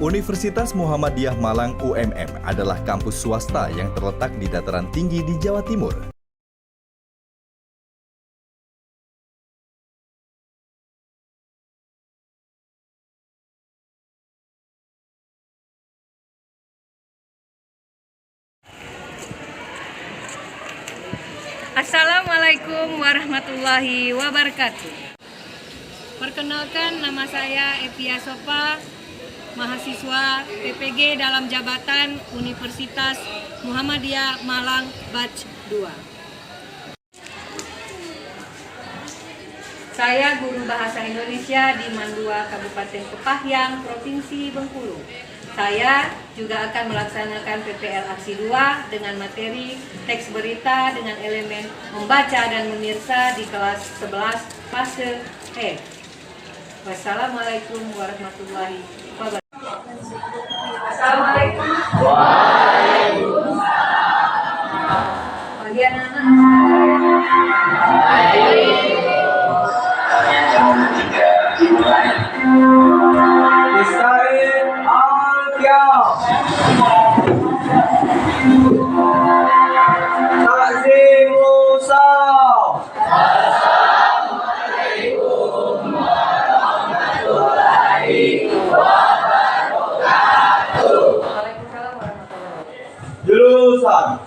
Universitas Muhammadiyah Malang UMM adalah kampus swasta yang terletak di dataran tinggi di Jawa Timur. Assalamualaikum warahmatullahi wabarakatuh. Perkenalkan, nama saya Evia Sopa, mahasiswa PPG dalam jabatan Universitas Muhammadiyah Malang Batch 2. Saya guru bahasa Indonesia di Mandua, Kabupaten Kepahyang, Provinsi Bengkulu. Saya juga akan melaksanakan PPL Aksi 2 dengan materi teks berita dengan elemen membaca dan memirsa di kelas 11 fase E. Wassalamualaikum warahmatullahi wabarakatuh. Assalamualaikum. Waalaikumsalam. Bagian anak. Jurusan.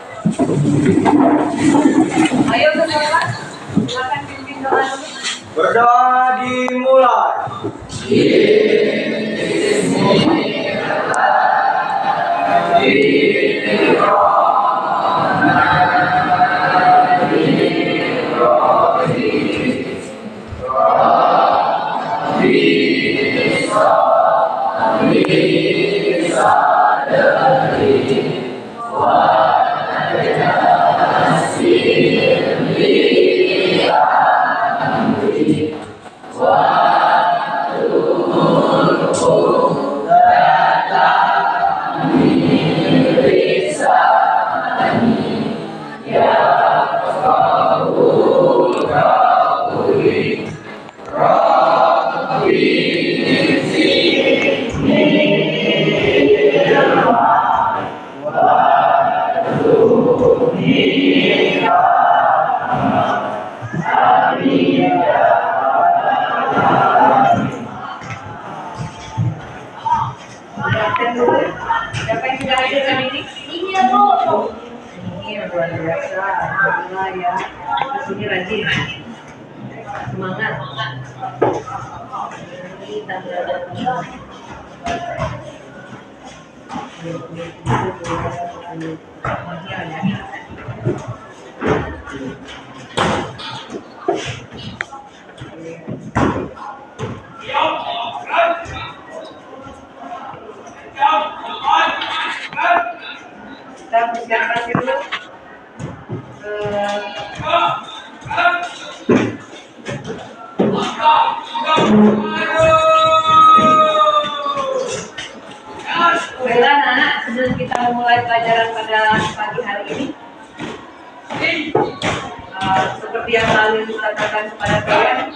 Ayo ke sekolah. Silakan pimpin doa dulu. Berdoa dimulai. Siapa yang sudah hadir hari ini? Iya, Bu. Ini luar biasa. Alhamdulillah ya. Di sini rajin. Semangat. Ini tanda kita persiapkan dulu. Baiklah anak-anak, sebelum kita memulai pelajaran pada pagi hari ini, seperti yang lalu dikatakan kepada kalian,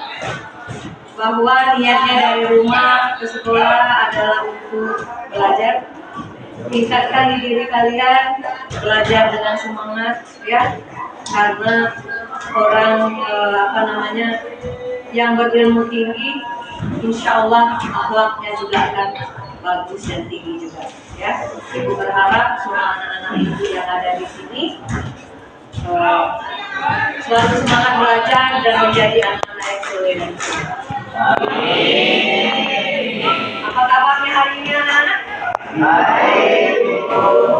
bahwa niatnya dari rumah ke sekolah adalah untuk belajar. Tingkatkan di diri kalian, belajar dengan semangat ya, karena orang yang berilmu tinggi, insya Allah akhlaknya juga akan bagus dan tinggi juga ya. Ibu berharap semua anak-anak ibu yang ada di sini selalu semangat belajar dan menjadi anak-anak yang soleh. Amin. Apa kabarnya hari ini anak-anak? Baik.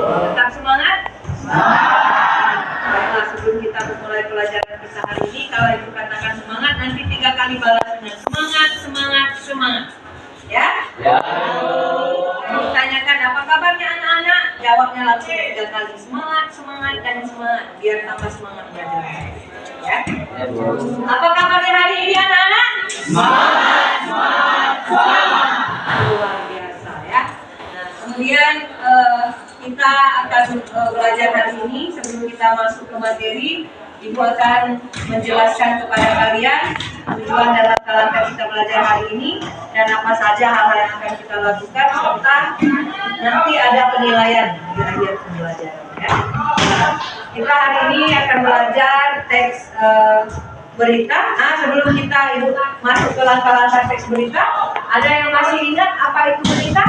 Tetap semangat? Semangat. Baiklah, sebelum kita memulai pelajaran kita hari ini, kalau ibu katakan semangat, nanti 3 kali balas dengan semangat, semangat, semangat. Ya? Ya. Ibu tanyakan apa kabarnya anak-anak? Jawabnya langsung 3 kali, semangat, semangat, dan semangat, biar tambah semangat belajar. Ya? Apa kabarnya hari ini anak-anak? Semangat, semangat, semangat. Luar biasa ya. Nah, kemudian kita akan belajar hari ini. Sebelum kita masuk ke materi, Ibu akan menjelaskan kepada kalian tujuan dan langkah-langkah kita belajar hari ini dan apa saja hal yang akan kita lakukan serta nanti ada penilaian di akhir pembelajaran. Ya. Kita hari ini akan belajar teks berita. Nah, sebelum kita masuk ke langkah-langkah teks berita, ada yang masih ingat apa itu berita?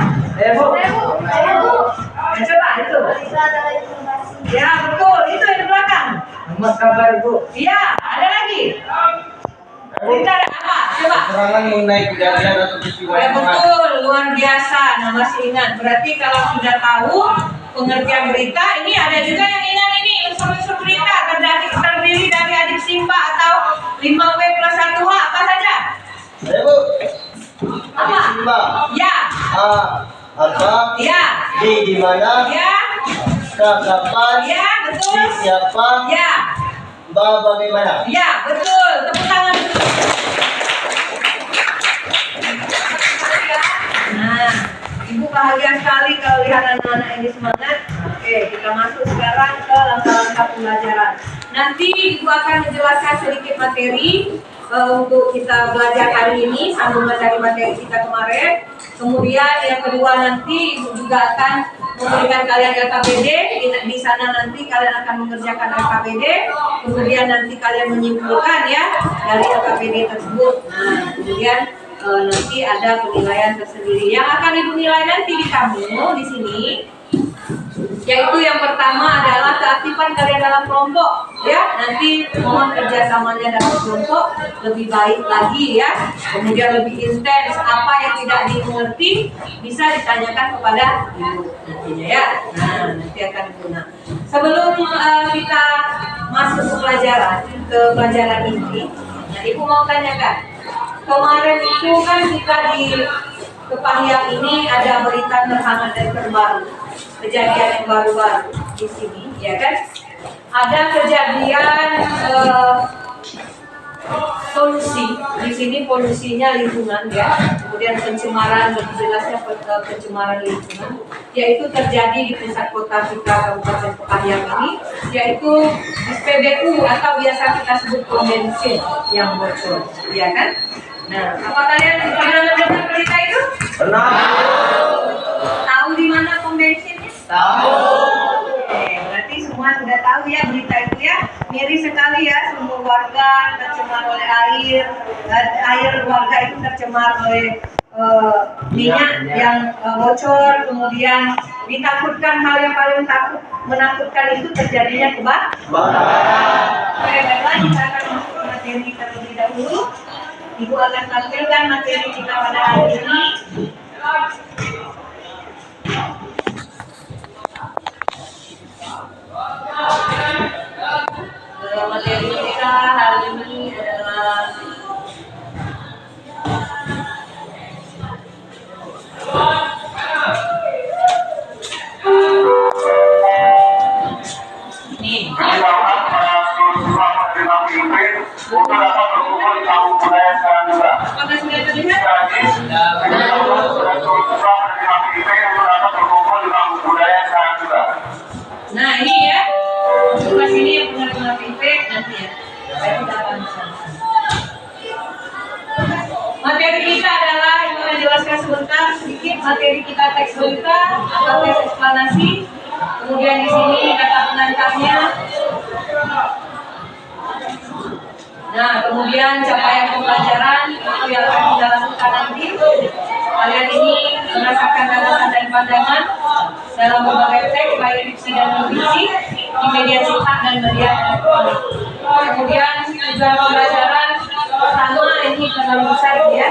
Bu. Ya, coba itu. Ya, betul. Itu yang di belakang. Selamat kabar Ibu. Iya, ada lagi. Berita ada apa? Coba. Keterangan mengenai kejadian atau peristiwa Ya yang mengarah. betul, luar biasa. Nah, masih ingat. Berarti kalau sudah tahu pengertian berita, ini ada juga yang ingat ini unsur-unsur berita terdiri dari adik Simba atau 5W plus 1H apa saja? Bu. Apa? Simba. Ya, A. Apa? ya, Di mana? ya, K. Kapan? ya, Si betul. siapa? Ya, Ba. Bagaimana? ya, betul. Tepuk tangan. Nah, Ibu bahagia sekali kalau lihat anak-anak ini semangat. Oke, kita masuk sekarang ke langkah-langkah pembelajaran. Nanti Ibu akan menjelaskan sedikit materi untuk kita belajar hari ini sambil mencari materi kita kemarin. Kemudian yang kedua nanti Ibu juga akan memberikan kalian LKPD. Di sana nanti kalian akan mengerjakan LKPD. Kemudian nanti kalian menyimpulkan ya dari LKPD tersebut. Nah, kemudian nanti ada penilaian tersendiri. Yang akan Ibu nilai nanti di kamu di sini, yaitu yang pertama adalah keaktifan kalian dalam kelompok. Ya, nanti mohon kerjasamanya dalam kelompok lebih baik lagi ya. Kemudian lebih intens. Apa yang tidak dimengerti bisa ditanyakan kepada Ibu nantinya ya. Nah, nanti akan digunakan. Sebelum kita masuk ke pelajaran ini, nah, Ibu mau tanyakan. Kemarin itu kan kita di Kepangyang ini ada berita terhangat dan terbaru, kejadian yang baru-baru di sini, ya kan? Ada kejadian polusi di sini, polusinya lingkungan ya, kemudian pencemaran, lebih jelasnya pencemaran lingkungan, yaitu terjadi di pusat kota kita Kabupaten Kepangyang ini, yaitu di SPBU atau biasa kita sebut pom bensin yang bocor, ya kan? Nah, apa kalian pernah mendengar berita itu? Pernah. Tahu di mana pom bensinnya? Tahu. Oke, berarti semua sudah tahu ya berita itu ya. Miris sekali ya, semua warga tercemar oleh air warga itu tercemar oleh minyak yang bocor, kemudian ditakutkan hal yang paling menakutkan itu terjadinya kebakaran. Oke, baiklah kita akan masuk ke materi terlebih dahulu. Ibu akan tampilkan materi kita pada hari ini. Materi kita hari ini adalah nih. Apakah sudah terlihat? Nah ini ya, tugas ini yang benar-benar PIP nanti ya. Saya tidak akan bersama. Materi kita adalah yang akan jelaskan sebentar sedikit materi kita teks berita atau teks eksplanasi. Kemudian di sini kata pengantarnya. Nah, kemudian capaian pembelajaran itu yang akan kita lakukan nanti. Kalian ini merasakan gagasan dan pandangan dalam berbagai teks baik fiksi dan non-fiksi di media cetak dan media elektronik. Kemudian tujuan pembelajaran pertama ini terlalu besar ya.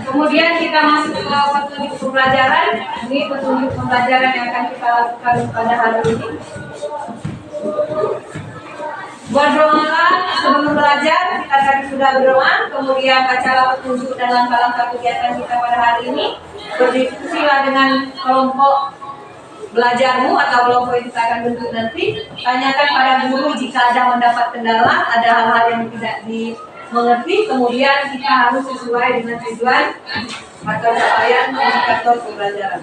Kemudian kita masuk ke petunjuk pembelajaran. Ini petunjuk pembelajaran yang akan kita lakukan pada hari ini. Berdoalah sebelum belajar. Kita tadi sudah berdoa. Kemudian bacalah petunjuk dan langkah-langkah kegiatan kita pada hari ini. Berdiskusilah dengan kelompok belajarmu atau kelompok yang kita akan bentuk nanti, tanyakan pada guru jika ada mendapat kendala, ada hal-hal yang tidak dimengerti, kemudian kita harus sesuai dengan tujuan atau capaian indikator pembelajaran.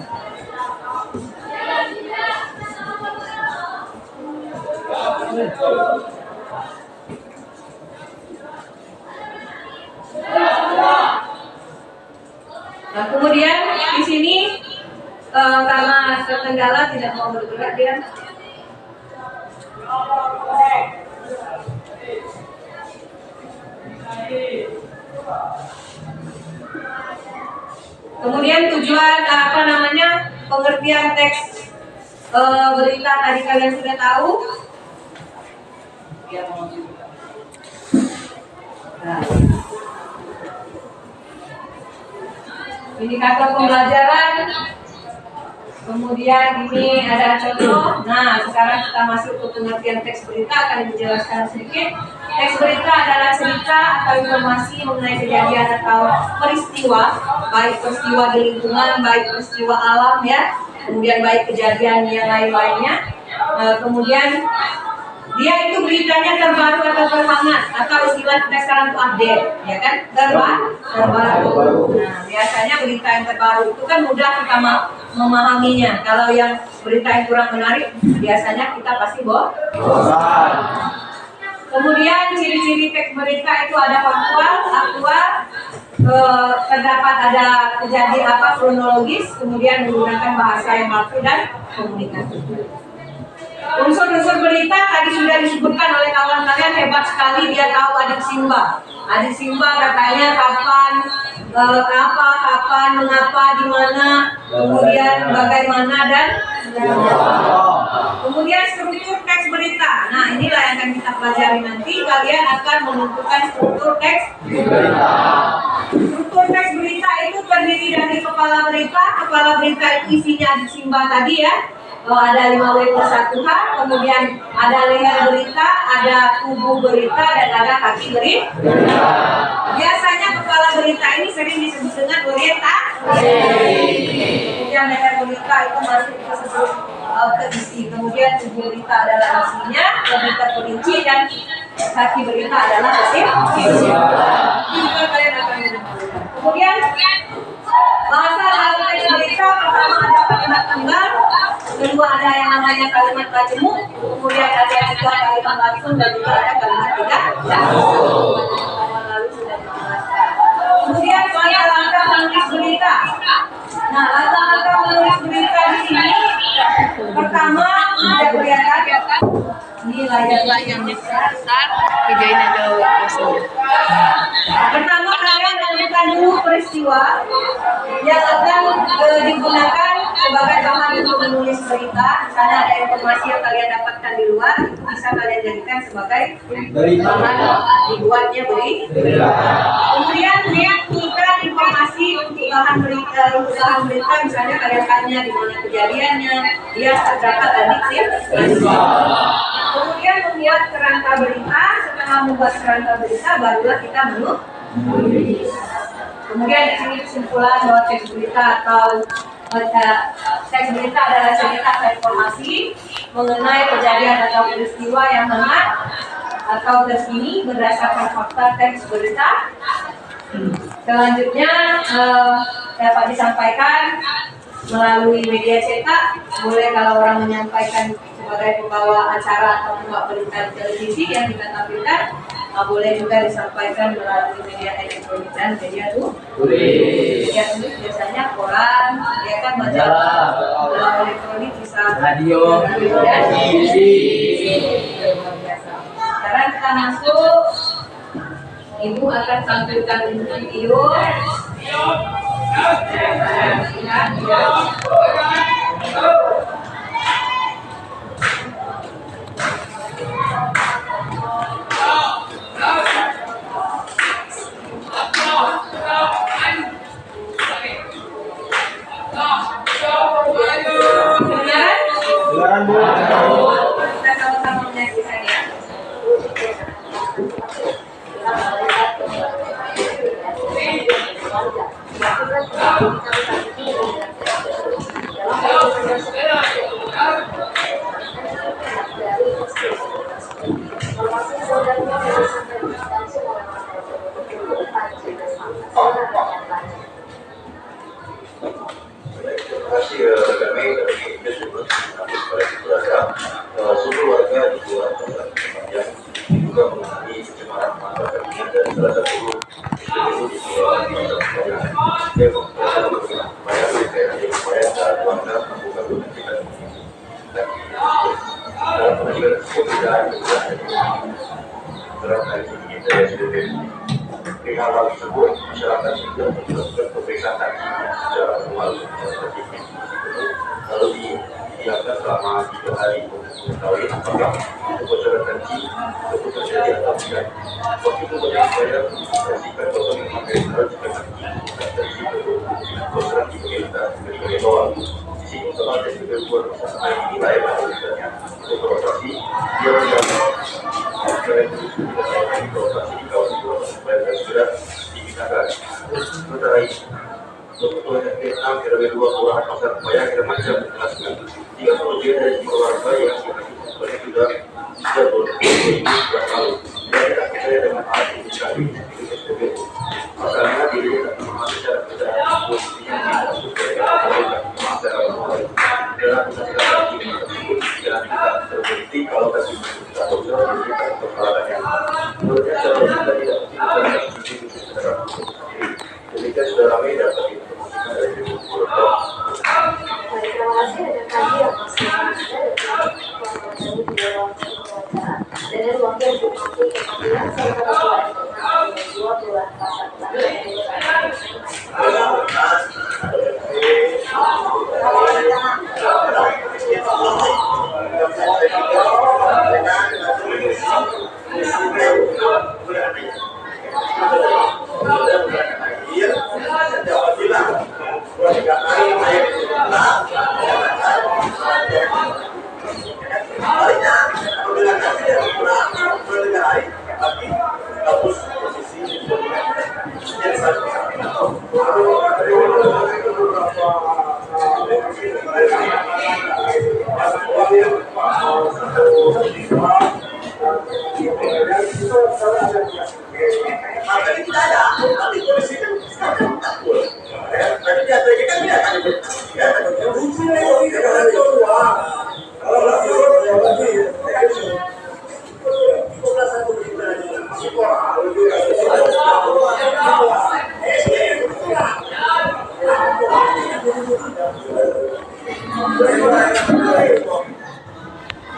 Nah, kemudian di sini karena terkendala tidak mau bergerak dia. Kemudian tujuan pengertian teks berita tadi kalian sudah tahu. Nah, indikator pembelajaran. Kemudian ini ada contoh. Nah, sekarang kita masuk ke pengertian teks berita, akan dijelaskan sedikit. Teks berita adalah cerita atau informasi mengenai kejadian atau peristiwa, baik peristiwa di lingkungan, baik peristiwa alam ya, kemudian baik kejadian yang lain-lainnya. Kemudian dia itu beritanya terbaru atau terhangat, atau istilah kita sekarang itu update, ya kan? Terbaru. Nah, biasanya berita yang terbaru itu kan mudah kita memahaminya. Kalau yang berita yang kurang menarik, biasanya kita pasti bosan. Kemudian ciri-ciri teks berita itu ada faktual, aktual, terdapat ada kejadian kronologis, kemudian menggunakan bahasa yang baku dan komunikasi. Unsur-unsur berita tadi sudah disebutkan oleh kawan kalian, hebat sekali dia tahu adik Simba. Adik Simba katanya kapan, mengapa, di mana, kemudian bagaimana dan kemudian struktur teks berita. Nah, inilah yang akan kita pelajari nanti. Kalian akan menentukan struktur teks berita. Struktur teks berita itu terdiri dari kepala berita itu isinya adik Simba tadi ya. Ada 5W plus 1H, kemudian ada leher berita, ada tubuh berita, dan ada kaki berita. Biasanya kepala berita ini sering disebut dengan orientasi. Kemudian leher berita itu masih disebut ke isi. Kemudian tubuh berita adalah isinya, lebih terperinci, dan kaki berita adalah hasil. Ini juga kalian akan menemukan. Kemudian bahasa dalam teks berita pertama ada kalimat tunggal. Kedua ada yang namanya kalimat majemuk, kemudian ada juga kalimat langsung, dan juga ada kalimat tidak langsung. Lalu sudah dijelaskan. Kemudian langkah-langkah menulis berita. Nah, langkah-langkah menulis berita di sini pertama sudah kelihatan di layar yang besar. Videoin aja dulu. Pertama kalian menemukan dulu peristiwa yang akan digunakan sebagai bahan untuk menulis berita. Misalnya ada informasi yang kalian dapatkan di luar, itu bisa kalian jadikan sebagai bahan dibuatnya berita. Kemudian lihat bukan informasi untuk bahan berita, misalnya kalian tanya di mana kejadiannya, dia terdapat adiksi. Kemudian membuat kerangka berita. Setelah membuat kerangka berita, barulah kita menulis. Kemudian di sini kesimpulan bahwa teks berita atau teks berita adalah cerita atau informasi mengenai kejadian atau peristiwa yang hangat atau terkini berdasarkan fakta teks berita. Selanjutnya dapat disampaikan melalui media cetak, boleh kalau orang menyampaikan sebagai pembawa acara atau pembawa berita di televisi yang kita tampilkan, boleh juga disampaikan melalui media elektronik dan media tulis. Media tulis biasanya koran, ya kan, majalah. Media elektronik bisa radio dan TV. Sekarang kita masuk. Ibu akan tampilkan video. Kita sama-sama menyaksikan ya. Dengan hal tersebut, masyarakat sudah melakukan pemeriksaan secara formal lalu didiamkan selama 3 hari untuk mengetahui apakah kebocoran tangki tersebut terjadi atau tidak. Waktu itu banyak upaya memastikan bahwa memakai harus tangki dan tangki kebocoran di bagian bawah. Di sini telah SPBU bersama ini layak melakukannya untuk beroperasi. Dia menjamin beroperasi di kawasan supaya segera digunakan. Sementara itu, Ketua Vietnam RW2 Kelurahan Pasar Bayang kita masih menjelaskan jika kerugian dari keluarga yang sebenarnya sudah ini sudah lalu dan tidak percaya dengan hal ini sekali di SPBU. Masalahnya diri tidak memahami secara percaya posisinya tidak sesuai dengan kebaikan secara moral dalam usaha lagi tersebut jangan kita terbukti kalau kasih kita dokter memberikan peralatannya. Menurutnya seharusnya kita tidak mesti secara sendiri. Demikian sudah ramai dapat informasikan dari Ibu Gubernur. Terima kasih ada tadi yang masih ada dari wakil bupati kemudian serta ketua dua bulan pasar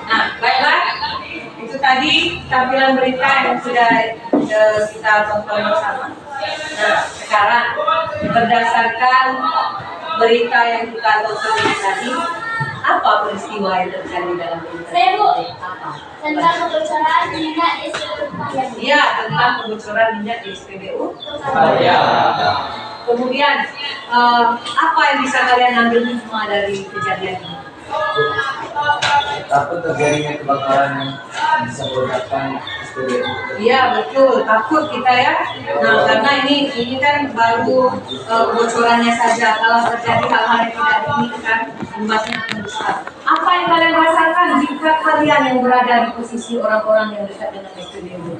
Nah, baiklah, itu tadi tampilan berita yang sudah kita tonton bersama. Nah, sekarang berdasarkan berita yang kita tonton tadi, apa peristiwa yang terjadi dalam berita? Saya, Bu. Apa? Tentang kebocoran minyak di SPBU Kepanjan. Iya, tentang kebocoran minyak di SPBU. Kemudian, apa yang bisa kalian ambil hikmah dari kejadian ini? Takut terjadinya kebakaran yang disebabkan SPBU. Iya betul, takut kita ya. Nah karena ini kan baru bocorannya saja. Kalau terjadi hal-hal yang tidak diinginkan, imbasnya akan besar. Apa yang kalian rasakan jika kalian yang berada di posisi orang-orang yang dekat dengan SPBU?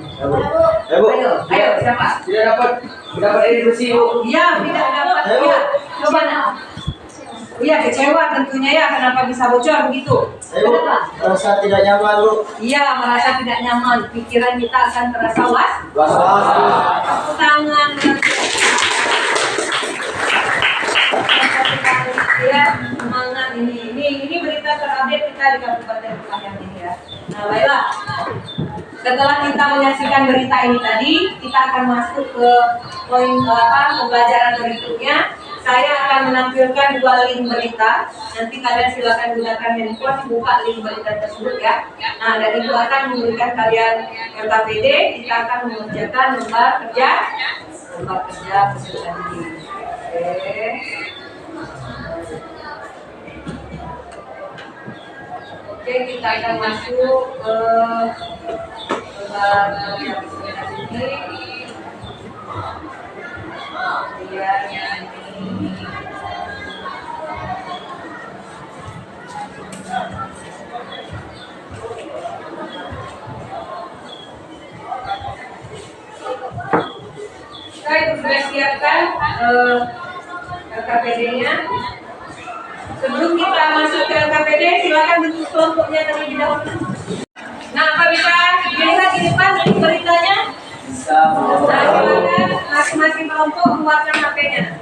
Ayo, siapa? Tidak dapat air bersih, Bu. Iya, tidak dapat. Ya, coba nak. Iya, kecewa tentunya ya. Kenapa bisa bocor begitu? Kenapa? Merasa tidak nyaman, Bu. Iya, merasa tidak nyaman. Pikiran kita akan terasa sangat ya, semangat ini berita terupdate kita di Kabupaten Kepanjan ini ya. Nah, baiklah. Setelah kita menyaksikan berita ini tadi, kita akan masuk ke poin pembelajaran berikutnya. Saya akan menampilkan 2 link berita. Nanti kalian silakan gunakan handphone, buka link berita tersebut ya. Nah, dan itu akan memberikan kalian LKPD. Kita akan mengerjakan lembar kerja peserta didik. Oke, kita akan masuk ke lembar kerja peserta didik. Kemudian yang ini saya sudah siapkan LKPD-nya. Sebelum kita masuk ke LKPD, silakan bentuk kelompoknya terlebih dahulu. Nah, Pak bisa dilihat di depan beritanya? Bisa. Nah, masing-masing kelompok mengeluarkan HP-nya.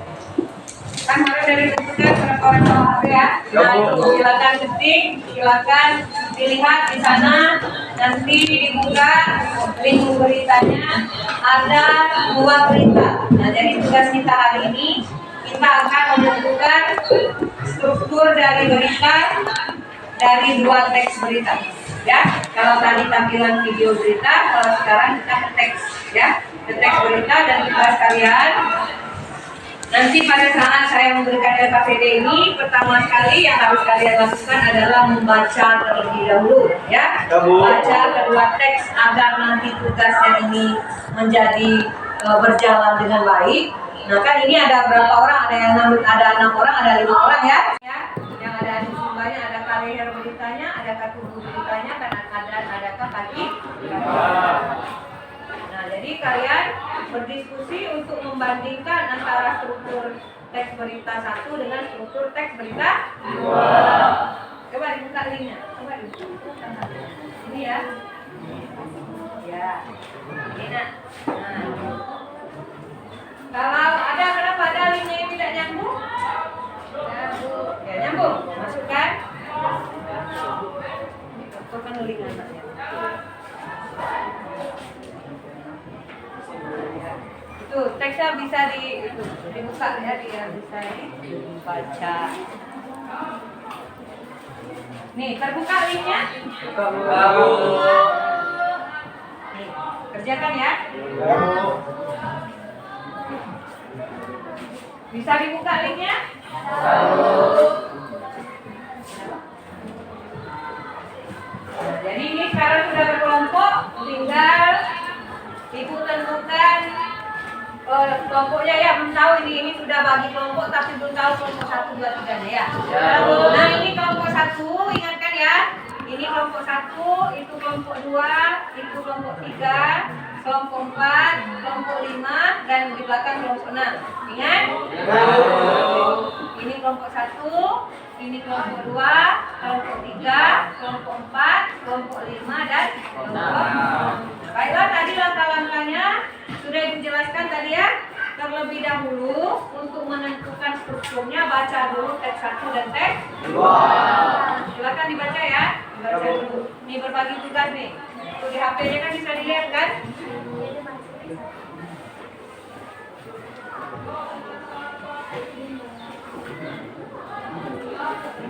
Kan harus dari tentukan berapa orang bawa HP ya. Nah, itu silakan ketik, silakan dilihat di sana. Nanti dibuka link beritanya, ada 2 berita. Nah, jadi tugas kita hari ini, kita akan menentukan struktur dari berita dari 2 teks berita. Ya, kalau tadi tampilan video berita, kalau sekarang kita ke teks, ya, ke teks berita dan tugas kalian. Nanti pada saat saya memberikan LKPD ini, pertama sekali yang harus kalian lakukan adalah membaca terlebih dahulu, ya. Baca kedua teks agar nanti tugasnya ini menjadi berjalan dengan baik. Nah, kan ini ada berapa orang? Ada yang 6 orang, ada 5 orang ya. Yang ada di semuanya ada karier beritanya, ada tubuh beritanya, dan adakah kaki. Nah, jadi kalian berdiskusi untuk membandingkan antara struktur teks berita 1 dengan struktur teks berita 2. Coba dibuka linknya. Coba dibuka. Ini ya. Ya. Ini nak. Nah. Kalau ada kenapa ada linknya yang tidak nyambung? Ya nyambung. Masukkan. Masukkan link anaknya. Itu teksnya bisa dibuka ya, bisa dibaca. Nih, terbuka linknya? Nih, kerjakan ya. Bisa dibuka linknya? Nah, jadi ini sekarang sudah berkelompok, tinggal ibu tentukan kelompoknya ya. Belum tahu ini sudah bagi kelompok tapi belum tahu kelompok 1, 2, 3 ya. Nah, ini kelompok 1, ingatkan ya. Ini kelompok 1, itu kelompok 2, itu kelompok 3, kelompok 4, kelompok 5, dan di belakang kelompok 6. Ingat? Ini kelompok 1, ini kelompok 2, kelompok 3, kelompok 4, kelompok 5, dan kelompok 6. Baiklah, tadi langkah-langkahnya sudah dijelaskan tadi ya. Terlebih dahulu untuk menentukan strukturnya baca dulu teks 1 dan teks 2. Silakan dibaca ya. Dibaca dulu. Ini berbagi tugas nih. Tuh di HP-nya kan bisa dilihat kan?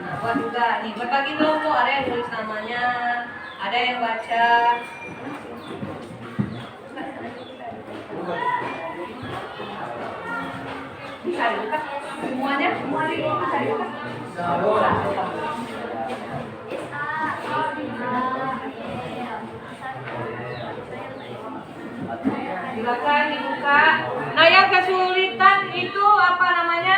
Nah, buat juga nih berbagi kelompok, ada yang tulis namanya, ada yang baca. Bisa dibuka semuanya, semua bisa dibuka. Silakan dibuka. Nah, yang kesulitan itu apa namanya?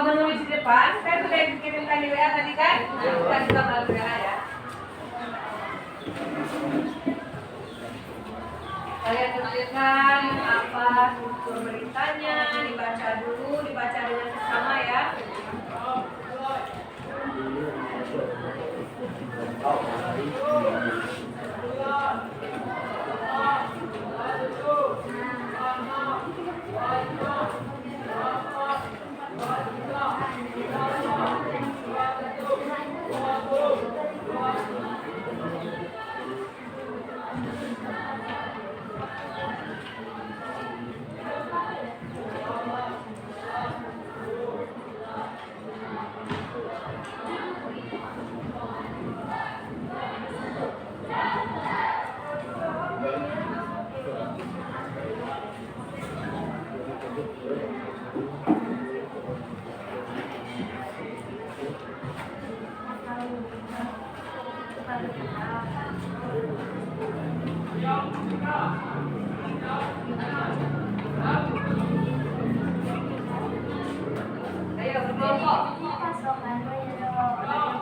Menulis di depan. Saya sudah dikirimkan di WA tadi kan? Kita juga melalui WA ya. Kalian tuliskan apa struktur beritanya, dibaca dulu, dibaca dengan sesama ya. Ayo berkelompok.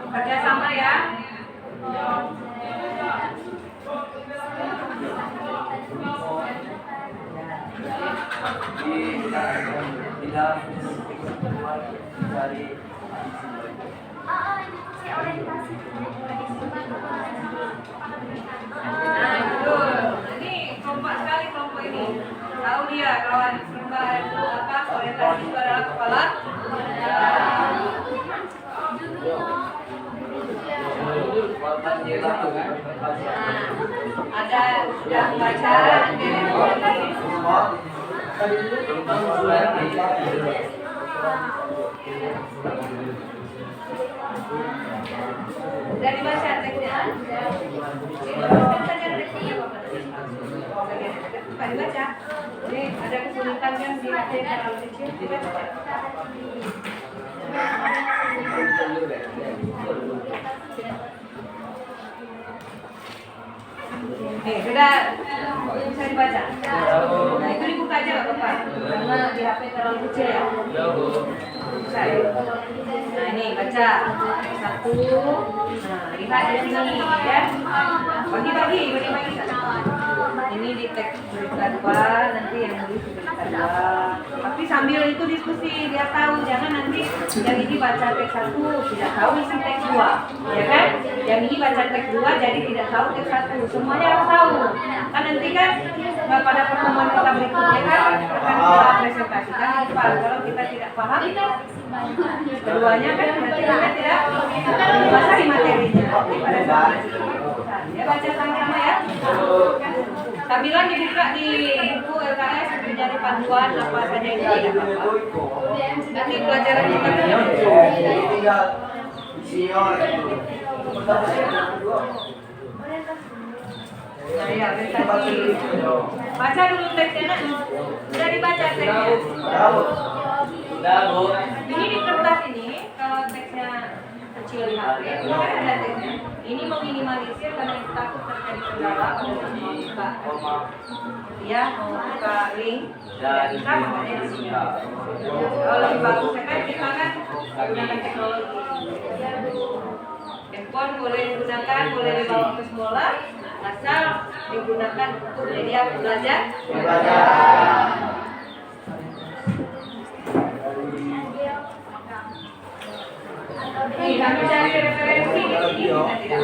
Kerja sama ya. Dari Nah, betul. Ini kompak sekali kelompok apa ini? Tahu dia kalau apa orientasi itu adalah kepala. Ada sudah baca sudah dibaca teksnya. Diteruskan saja teksnya Bapak. Pak dibaca. Ini ada kesulitan kan di HP terlalu kecil dibaca. Sudah bisa dibaca. Nah, itu dibuka aja Pak Bapak. Karena di HP terlalu kecil ya. Bisa ya. Nah, ini baca. Satu. Nah, lihat di sini ya. Bagi-bagi ini di teks berita 2, nanti yang nulis berita 2. Tapi sambil itu diskusi biar tahu, jangan nanti yang ini baca teks 1 tidak tahu isi teks 2, ya kan? Yang ini baca teks 2 jadi tidak tahu teks 1. Semuanya harus tahu. Kan nanti kan pada pertemuan kita berikutnya kan akan kita presentasikan itu Pak. Kalau kita tidak paham keduanya kan berarti kita tidak menguasai materinya. Jadi pada saat itu ya baca sama-sama ya. Tabilan dibuka di buku LKS menjadi panduan apa saja yang tidak apa-apa. Nanti pelajaran kita nah, ya, baca dulu teksnya nak. Sudah dibaca teksnya. Ini di kertas ini kalau teksnya kecil di HP, kan ada teksnya. Ini meminimalisir karena kita takut terjadi kendala pada saat mau buka. Ya, mau buka link tidak bisa makanya di sini. Kalau lebih bagus kan kita kan menggunakan teknologi. Handphone boleh digunakan, boleh dibawa ke sekolah, asal digunakan untuk media belajar. Nih, kami cari referensi di sini kita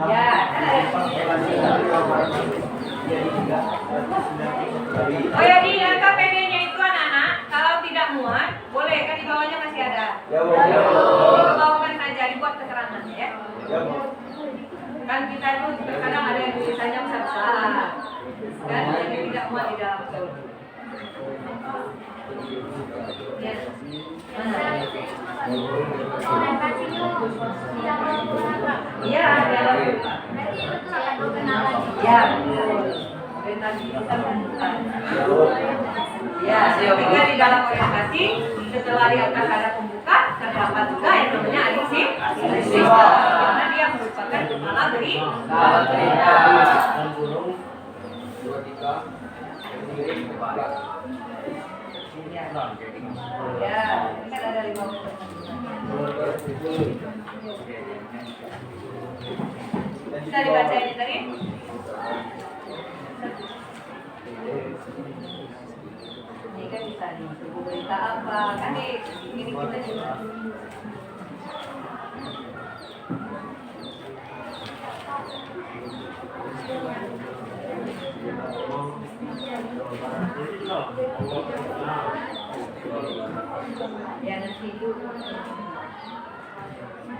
ya, oh ya, di LKPD-nya itu anak-anak kalau tidak muat boleh kan di bawahnya masih ada. Dibawakan saja dibuat keterangan ya. Kan kita itu terkadang ada yang tulisannya besar-besar kan yang tidak muat di dalam ya. Iya, dalam ya, orientasi kita membuka. Ya, ketika di dalam orientasi setelah di atas ada pembuka terdapat juga yang namanya adiksi karena dia merupakan kepala berita. Ya, ini kan ada 5 menit. Bisa dibaca ini tadi? Ini kan bisa nih, buku berita apa? Kan ini kita juga. Ya nanti itu.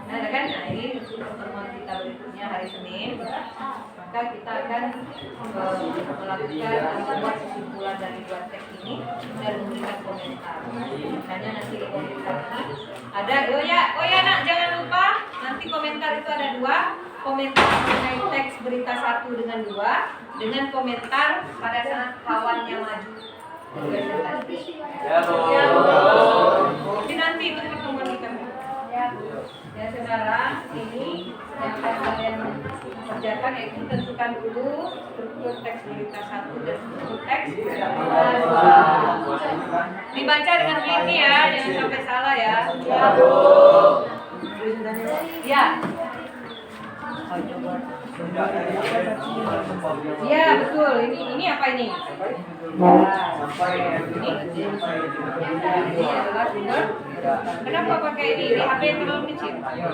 Nah kan, ini pertemuan kita berikutnya hari Senin. Maka kita akan melakukan membuat kesimpulan dari 2 teks ini dan memberikan komentar. Makanya nanti di komentar ini ada oh ya nak, jangan lupa nanti komentar itu ada 2 komentar mengenai teks berita 1 dengan 2 dengan komentar pada saat kawannya maju. Jadi nanti itu pertemuan kita. Ya saudara, ini yang akan kalian kerjakan yaitu tentukan dulu struktur teks berita 1 dan struktur teks berita 2. Dibaca dengan teliti ya, jangan sampai salah ya. Ya. Iya betul. Ini apa ini? Ini adalah sumber Kenapa pakai ini? Ini HP yang terlalu kecil. Ya.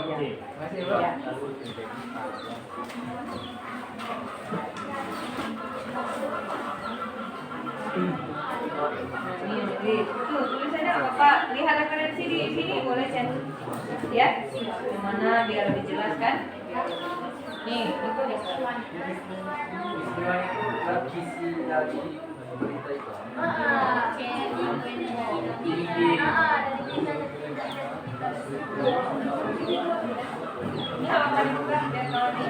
Ini tulisannya apa Pak? Lihat referensi di sini boleh cek. Ya, yang mana biar lebih jelas kan? Nih, itu nih. Ini apa kali buka biar kalau ini.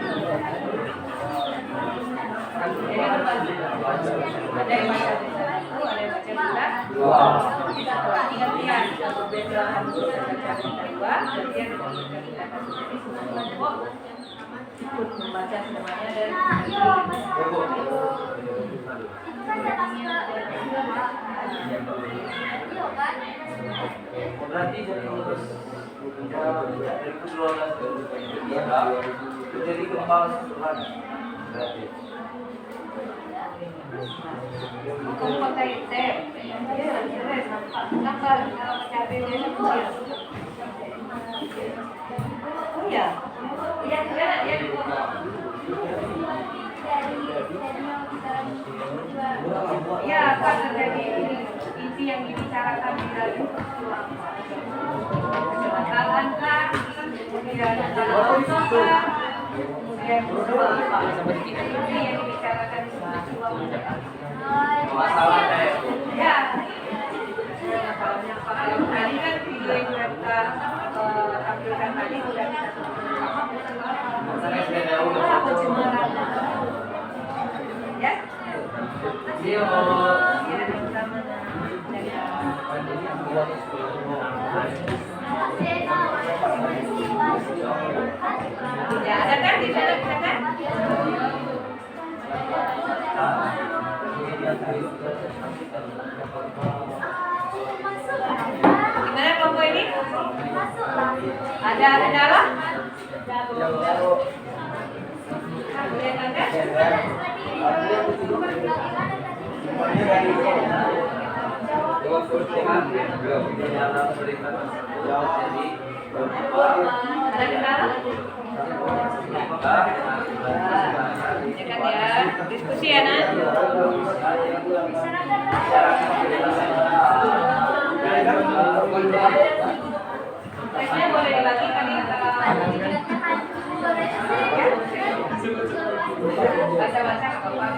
Ada yang baca tulisan itu, ada yang baca bulat. Ingat-ingat, berbeda harus baca dua, kemudian membaca semuanya dan berarti jadi kembang Tuhan berarti kamu pakai tab, nampak kalau baca bedanya kecil. Oh ya, ya. Ya, apa terjadi inti yang dibicarakan di dalam kecelakaan kah, kemudian kemudian inti yang dibicarakan di masalahnya ya. Masalahnya apa? Kalau tadi kan video yang kita tampilkan tadi sudah kita pencemaran. Ya. dia Ya, ada kan di sana kita kan? Gimana kelompok ini? Ada kendala? Boleh angkat? Ada kendala? Ya kan ya, diskusi ya Nak. Tesnya boleh dibagi tadi antara baca-baca ke bawah.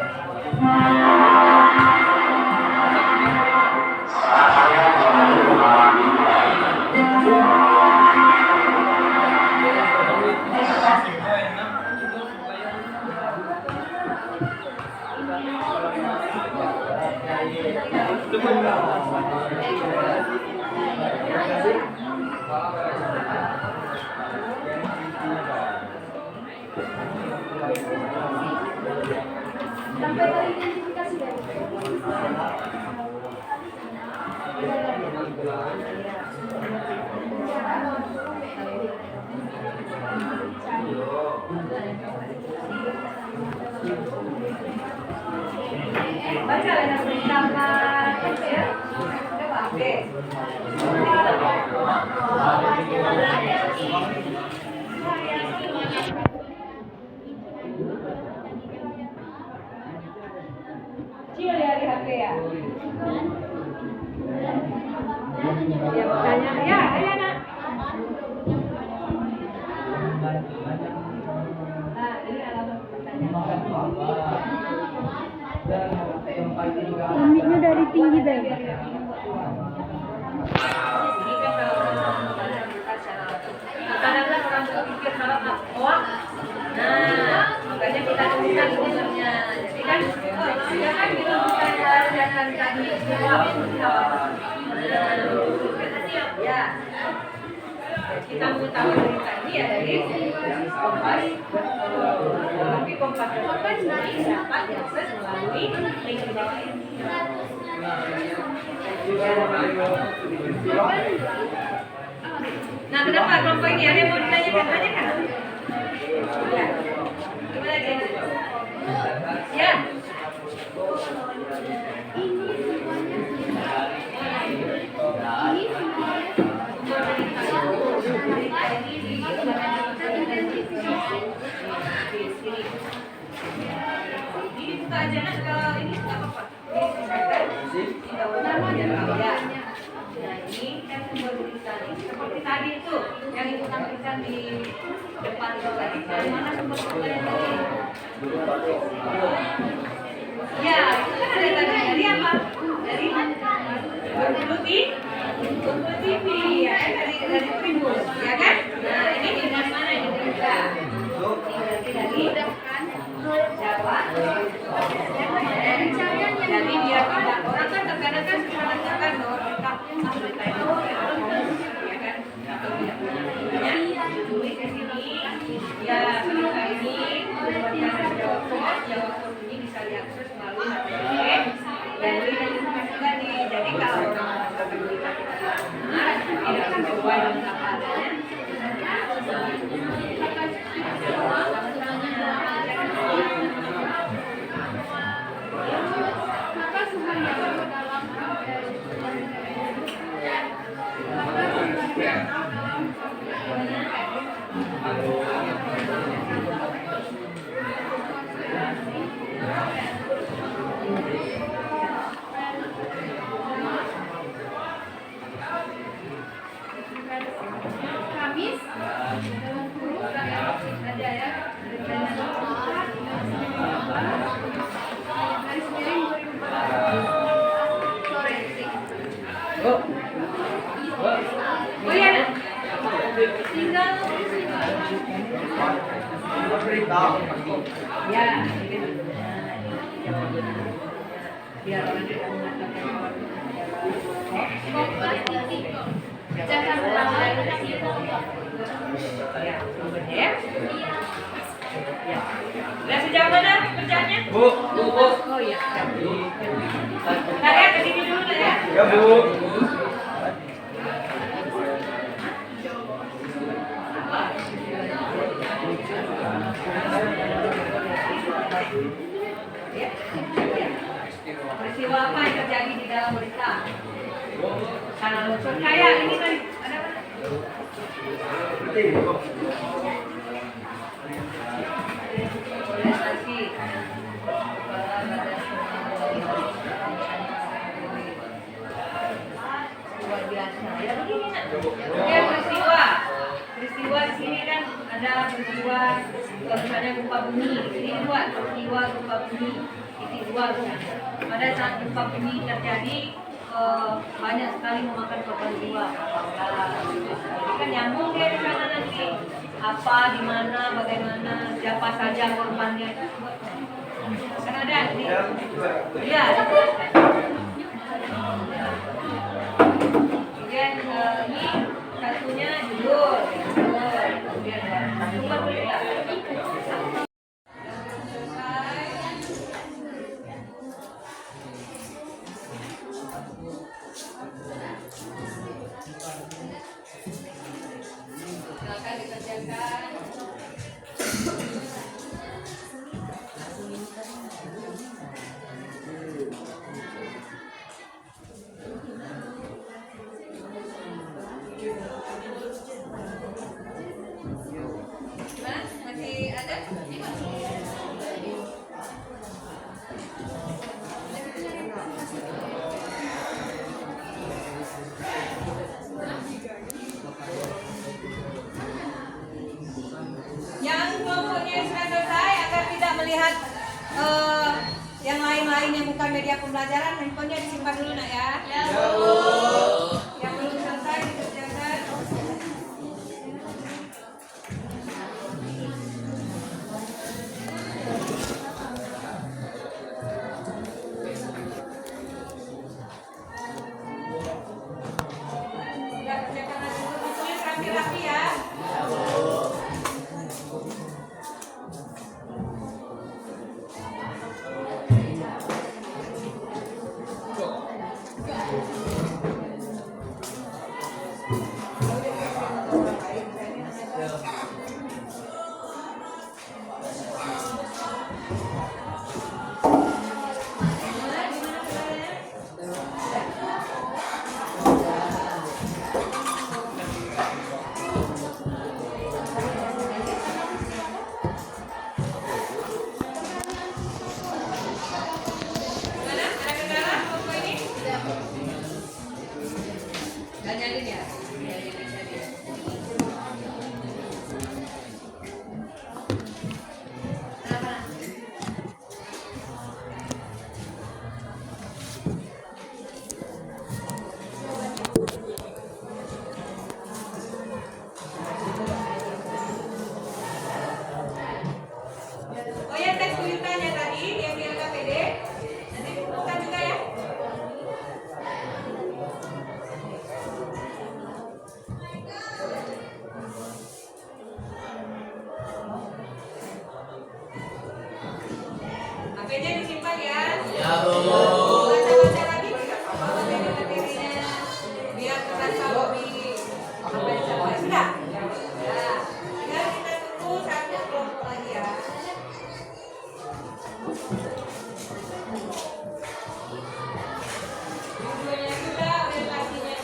Sampai teridentifikasi dari Baca ada perintahkan ya. Coba oke. Kecil ya di HP ya. Ya bertanya ya, ayo Nak. Nah, ini alamat pertanyaan. Limitnya dari tinggi deh. Ini kan kalau orang baca secara kadang-kadang orang berpikir kalau hoax. Nah, makanya kita tuliskan sebenarnya. Jadi kan jangan dilakukan jangan tadi ya. Kita mengetahui berita ini ya dari Kompas. Tapi Kompas kan dapat diakses melalui link di bawah ini. Nah, kenapa kelompok ini ada yang mau ditanyakan? Tanyakan. Ya. Gimana dia? Ya. Ini dibuka aja nak kalau ini nggak apa-apa. Nah ini kan simbol tulisan ini seperti tadi itu yang ibu tampilkan di depan itu tadi. Dari mana sumber tulisan tadi? Ya itu kan ada tadi. Dari apa? Dari TV ya kan dari Primus ya kan? Nah ini dari mana ini juga? Ini berarti dari Jawa. Jadi biar tidak orang kan terkadang kan suka menanyakan kita asli Thailand ya kan? Ya, tulis di sini. Ya, cerita ini merupakan Jawa Pos ini bisa diakses melalui HTTP dan ini juga jadi kalau orang menggunakan berita tidak sesuai dengan apa adanya. Kamis ada ya garis miring 2014 sore. Oh iya nak? Tinggal ya biar orang tidak mengatakan jangan ulang lagi ya sumbernya ya. Ya. Udah sejauh mana kerjanya? Bu. Oh iya. Nah ya ke sini dulu ya. Ya Bu. Peristiwa apa yang terjadi di dalam berita? Karena unsur kaya ini kan ada mana? Organisasi luar biasa. Ya begini nak. Ya peristiwa di sini kan ada peristiwa misalnya gempa bumi. Ini dua peristiwa gempa bumi. Ini dua misalnya. Pada saat gempa bumi terjadi banyak sekali memakan korban jiwa. Jadi kan nyambung dia di sana nanti apa, di mana, bagaimana, siapa saja korbannya. Kan ada di. Iya. Kemudian ini satunya judul. Kemudian sumber berita. Silakan dikerjakan. Mas, masih ada? Yang kelompoknya sudah selesai agar tidak melihat yang lain-lain yang bukan media pembelajaran, handphonenya disimpan dulu nak ya. Ya Bu. Yang belum selesai dikerjakan. Sudah kerjakan lagi dulu, ditulis rapi-rapi ya. HP-nya disimpan ya. Ya, Bu. Baca-baca lagi tidak apa-apa materi-materinya. Biar terasa lebih apa yang disampaikan. Sudah? Ya. Tinggal kita tunggu satu kelompok lagi ya. Judulnya sudah, orientasinya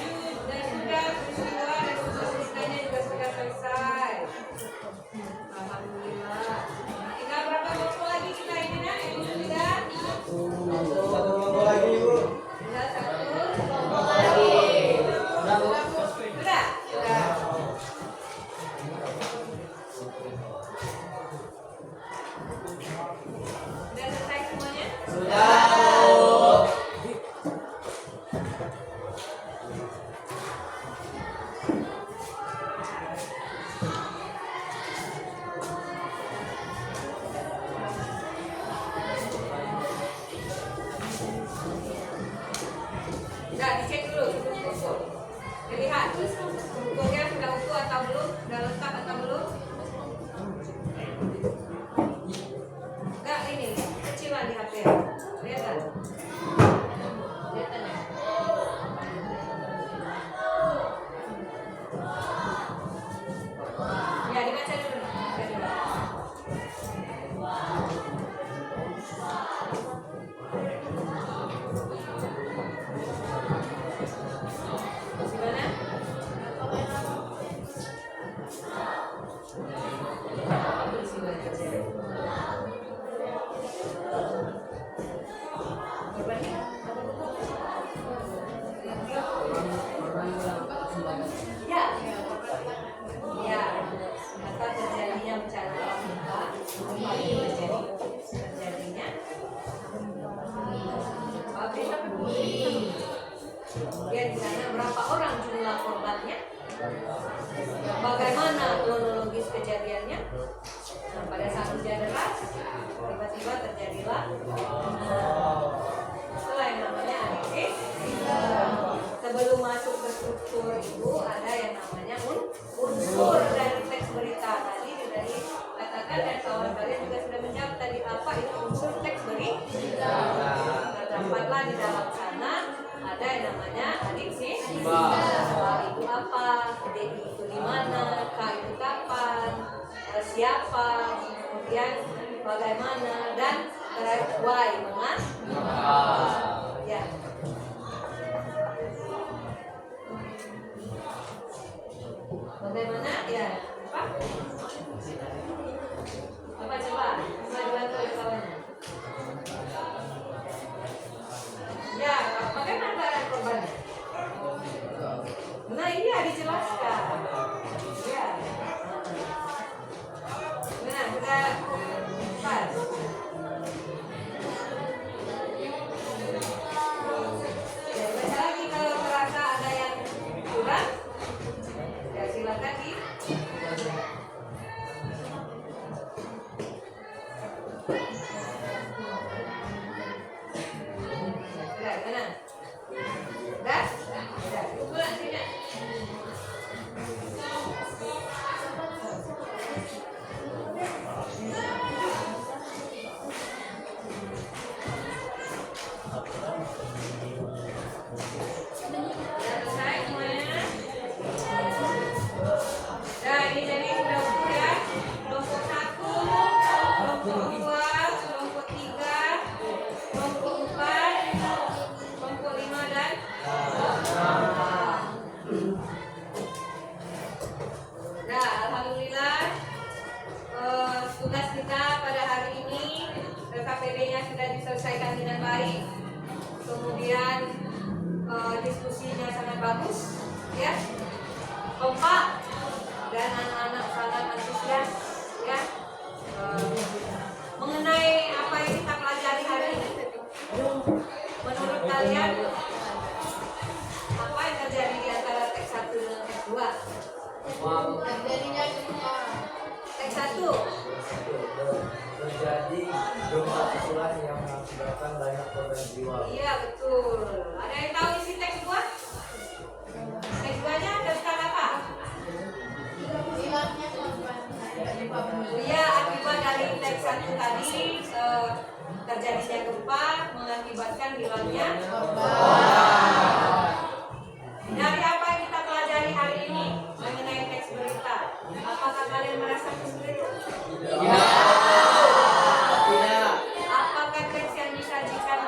dan sudah, peristiwa dan ceritanya juga sudah selesai. Alhamdulillah. Tinggal berapa kelompok lagi kita ini nak? Ibu sudah? Satu kelompok lagi, Bu. Tinggal satu kelompok lagi. Sudah? Sudah. Sudah selesai semuanya? Sudah dicek dulu sebelum ukur. Dilihat ukurnya sudah utuh atau belum, sudah lengkap atau belum. Enggak ini kecilan di HP. Lihat kan? Kelihatan ya? Ya dibaca dulu. Baca dulu. Gimana? Ya, ya. Maka terjadinya bencana alam gempa, gempa ini terjadinya pabrik. Kemudian di sana berapa orang jumlah korbannya? Bagaimana kronologis kejadiannya? Nah, pada saat hujan deras, tiba-tiba terjadilah itulah yang namanya analisis. Sebelum masuk ke struktur itu ada yang namanya unsur dari teks berita. Tadi sudah dikatakan dan kawan kalian juga sudah menjawab tadi apa itu unsur teks berita. Terdapatlah di dalam sana ada yang namanya adiksi. Itu apa? D itu di mana? K itu kapan? Siapa? Kemudian bagaimana? Dan why mengapa? Ya. Bagaimana? Ya. Apa coba? Dibantu oleh kawannya. Ya, bagaimana keadaan korbannya? Nah, iya dijelaskan. Ya. Nah, sudah pas. Ya, baca lagi kalau merasa ada yang kurang. Ya, silakan di. Sudah, mana? Sudah? Sudah. Pulang sini. Sudah selesai semuanya? Nah, ini jadi sudah utuh ya. Kelompok 1, kelompok 2, kelompok 3, kelompok 4, kelompok 5 dan nah, alhamdulillah tugas kita pada hari ini KPD-nya sudah diselesaikan dengan baik. Kemudian diskusinya sangat bagus, ya, kompak dan anak-anak sangat antusias, ya, mengenai apa yang kita pelajari hari ini. Menurut kalian apa yang terjadi di antara teks 1 dengan teks 2? Teks 1 terjadi gempa susulan yang mengakibatkan banyak korban jiwa. iya betul. Ada yang tahu isi teks 2? Teks 2-nya tentang apa? Iya, akibat dari teks 1 tadi terjadinya gempa mengakibatkan hilangnya dari apa yang kita pelajari hari ini mengenai teks berita. Apakah kalian merasa kesulitan? Tidak. Apakah teks yang disajikan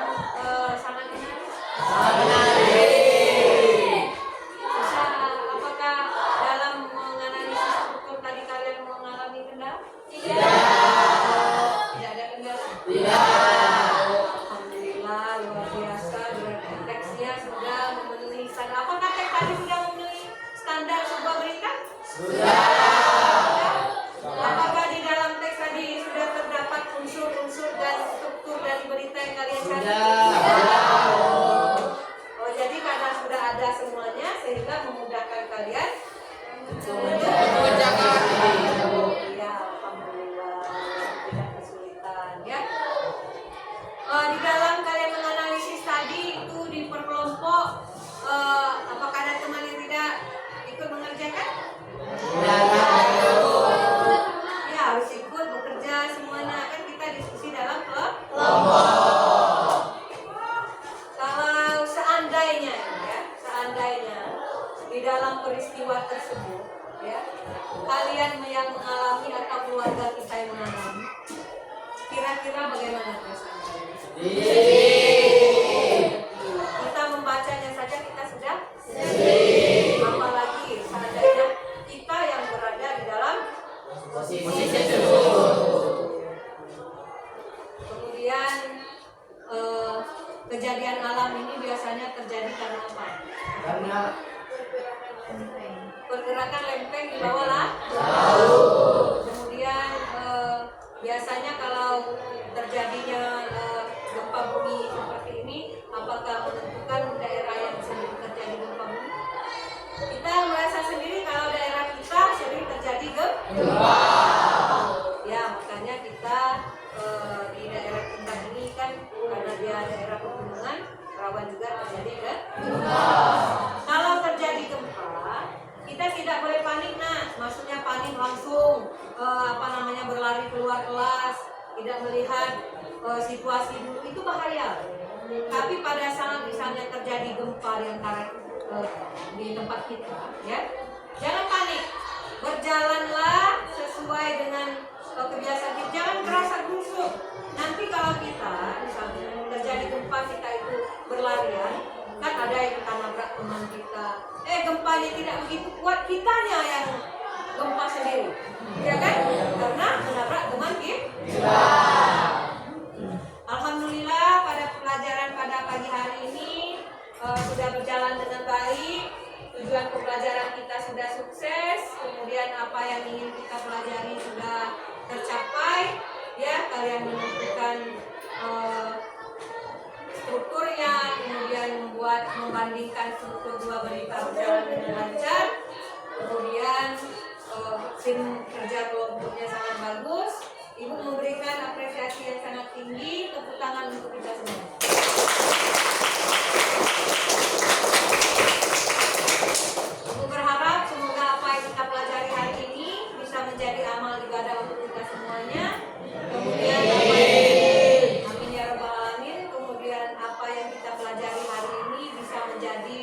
sangat menarik? Susah? Apakah dalam menganalisis struktur tadi kalian mengalami kendala? Tidak ada kendala? Alhamdulillah, luar biasa. Berarti teksnya sudah memenuhi standar. Apakah teks tadi sudah memenuhi standar sebuah berita? Apakah di dalam teks tadi sudah terdapat unsur-unsur dan struktur dari berita yang kalian cari? Oh, jadi karena sudah ada semuanya sehingga memudahkan kalian untuk mengerjakan. Ya, alhamdulillah tidak kesulitan ya. Di dalam kalian menganalisis tadi itu di perkelompok, apakah ada teman yang tidak ikut mengerjakan? Ya, harus ikut bekerja semuanya, kan kita diskusi dalam kelompok. Kalau seandainya ya, seandainya di dalam peristiwa tersebut ya, kalian yang mengalami atau keluarga kita yang mengalami, kira-kira bagaimana perasaan kalian? Kita membacanya saja kita sudah sedih. Apalagi seandainya kita yang berada di dalam posisi tersebut. Kemudian kejadian alam ini biasanya terjadi karena apa? Karena Pergerakan lempeng di bawah lah. Kemudian biasanya kalau terjadinya gempa bumi seperti ini, apakah menentukan daerah yang sering terjadi gempa bumi? Kita merasa sendiri kalau daerah kita sering terjadi gempa. Ya, makanya kita di daerah kita ini kan karena dia daerah pegunungan, rawan juga terjadi gempa. Kalau terjadi gempa, kita tidak boleh panik. Maksudnya panik langsung berlari keluar kelas, tidak melihat situasi dulu, itu bahaya. Tapi pada saat misalnya terjadi gempa di antara di tempat kita, ya, jangan panik, berjalanlah sesuai dengan kebiasaan kita, jangan kerasa gusuk. Nanti kalau kita misalnya terjadi gempa kita itu berlarian, kan ada yang nabrak teman kita, gempanya tidak begitu kuat, kitanya yang gempa sendiri, ya kan? Karena menabrak teman kita. Alhamdulillah pada pelajaran pada pagi hari ini sudah berjalan dengan baik. Tujuan pembelajaran kita sudah sukses. Kemudian apa yang ingin kita pelajari sudah tercapai. Ya, kalian menentukan strukturnya, kemudian membandingkan struktur dua berita berjalan dengan lancar. Kemudian tim kerja kelompoknya sangat bagus. Ibu memberikan apresiasi yang sangat tinggi. Tepuk tangan untuk kita semua. Ibu berharap semoga apa yang kita pelajari hari ini bisa menjadi amal ibadah untuk kita semuanya. Kemudian amin ya rabbal alamin. Kemudian apa yang kita pelajari hari ini bisa menjadi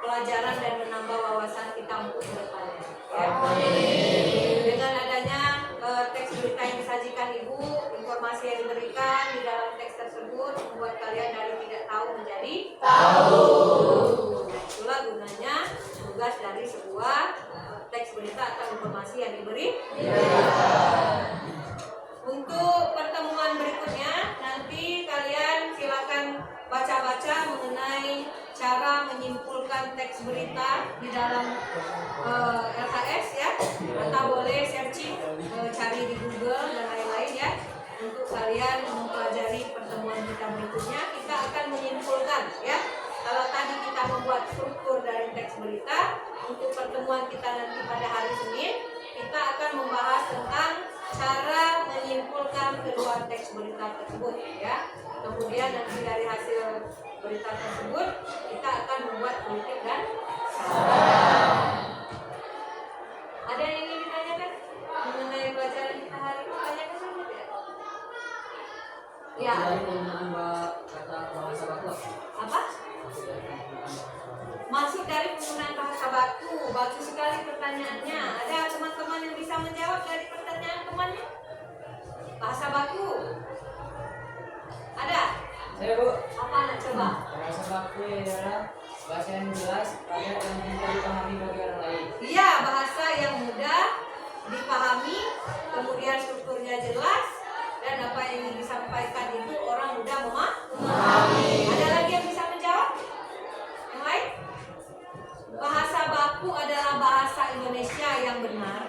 pelajaran dan menambah wawasan kita untuk kedepannya. Ya. Dengan adanya teks berita yang disajikan ibu, informasi yang diberikan di dalam teks tersebut membuat kalian dari tidak tahu menjadi tahu. Itulah gunanya tugas dari sebuah teks berita atau informasi yang diberi. Untuk pertemuan berikutnya nanti kalian silakan baca-baca mengenai cara menyimpulkan teks berita di dalam LKS ya, atau boleh searching, cari di Google dan lain-lain ya. Untuk kalian mempelajari pertemuan kita berikutnya, kita akan menyimpulkan ya. Kalau tadi kita membuat struktur dari teks berita, untuk pertemuan kita nanti pada hari Senin, kita akan membahas tentang cara menyimpulkan kedua teks berita tersebut ya. Kemudian nanti dari hasil berita tersebut kita akan membuat politik dan saran. Ada yang ingin ditanyakan mengenai pelajaran kita hari ini? Tanyakan saja ya. Ya. Dari penggunaan kata bahasa baku. Apa? Masuk dari penggunaan bahasa baku. Bagus sekali pertanyaannya. Ada teman-teman yang bisa menjawab dari pertanyaan temannya? Bahasa baku. Ada? Saya Bu. Apa nak coba? Bahasa baku adalah bahasa yang jelas, padat dan mudah dipahami bagi orang lain. Iya, bahasa yang mudah dipahami, kemudian strukturnya jelas, dan apa yang ingin disampaikan itu orang mudah memahami. Ada lagi yang bisa menjawab? Yang lain? Bahasa baku adalah bahasa Indonesia yang benar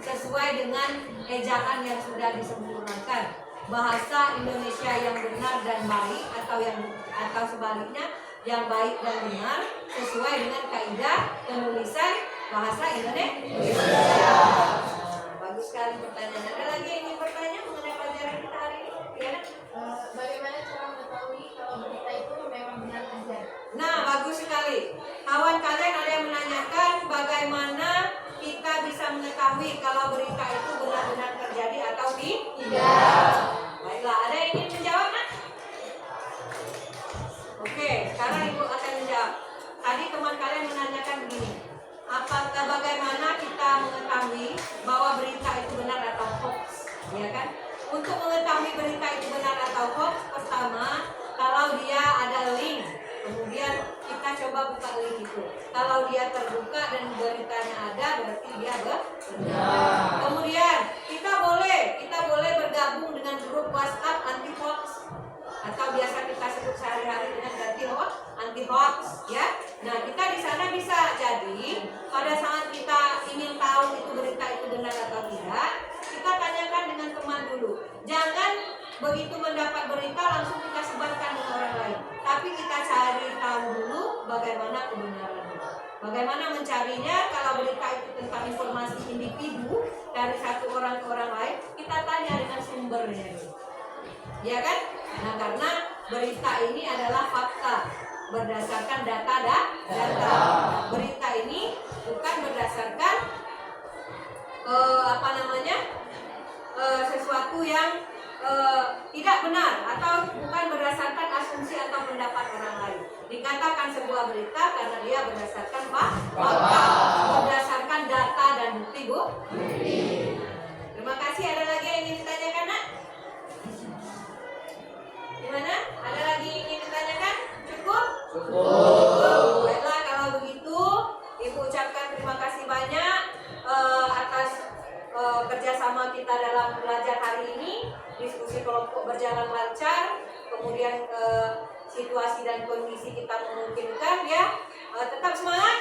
sesuai dengan ejaan yang sudah disempurnakan. Bahasa Indonesia yang benar dan baik atau sebaliknya yang baik dan benar sesuai dengan kaidah penulisan bahasa Indonesia. Bagus sekali pertanyaan. Ada lagi yang ingin bertanya mengenai pelajaran kita hari ini? Ya, Bagaimana cara mengetahui kalau berita itu memang benar terjadi? nah, bagus sekali. Kawan kalian ada yang menanyakan bagaimana kita bisa mengetahui kalau berita itu benar-benar terjadi atau tidak. Baiklah, ada yang ingin menjawab, nak? Oke, sekarang Ibu akan menjawab. Tadi teman kalian menanyakan begini, apakah bagaimana kita mengetahui bahwa berita itu benar atau hoax, ya kan? Untuk mengetahui berita itu benar atau hoax, pertama, kalau dia ada link, kemudian kita coba buka link itu. Kalau dia terbuka dan beritanya ada, berarti dia benar. Kemudian kita boleh bergabung dengan grup WhatsApp anti hoax, atau biasa kita sebut sehari-hari dengan anti hoax, ya. Nah, kita di sana bisa jadi pada saat kita ingin tahu itu berita itu benar atau tidak, kita tanyakan dengan teman dulu. Jangan begitu mendapat berita langsung kita sebarkan dengan orang lain, tapi kita cari tahu dulu bagaimana kebenarannya. Bagaimana mencarinya? Kalau berita itu tentang informasi individu dari satu orang ke orang lain, kita tanya dengan sumbernya dulu. Ya kan? Nah, karena berita ini adalah fakta berdasarkan data. Berita ini bukan berdasarkan sesuatu yang tidak benar atau bukan berdasarkan asumsi atau pendapat orang lain. Dikatakan sebuah berita karena dia berdasarkan fakta, berdasarkan data dan bukti, Bu. Terima kasih. Ada lagi yang ingin ditanyakan, nak? Gimana? Ada lagi yang ingin ditanyakan? Cukup? Baiklah, kalau begitu Ibu ucapkan terima kasih banyak atas kerjasama kita dalam belajar hari ini. Diskusi kelompok berjalan lancar, kemudian situasi dan kondisi kita memungkinkan, ya. Tetap semangat.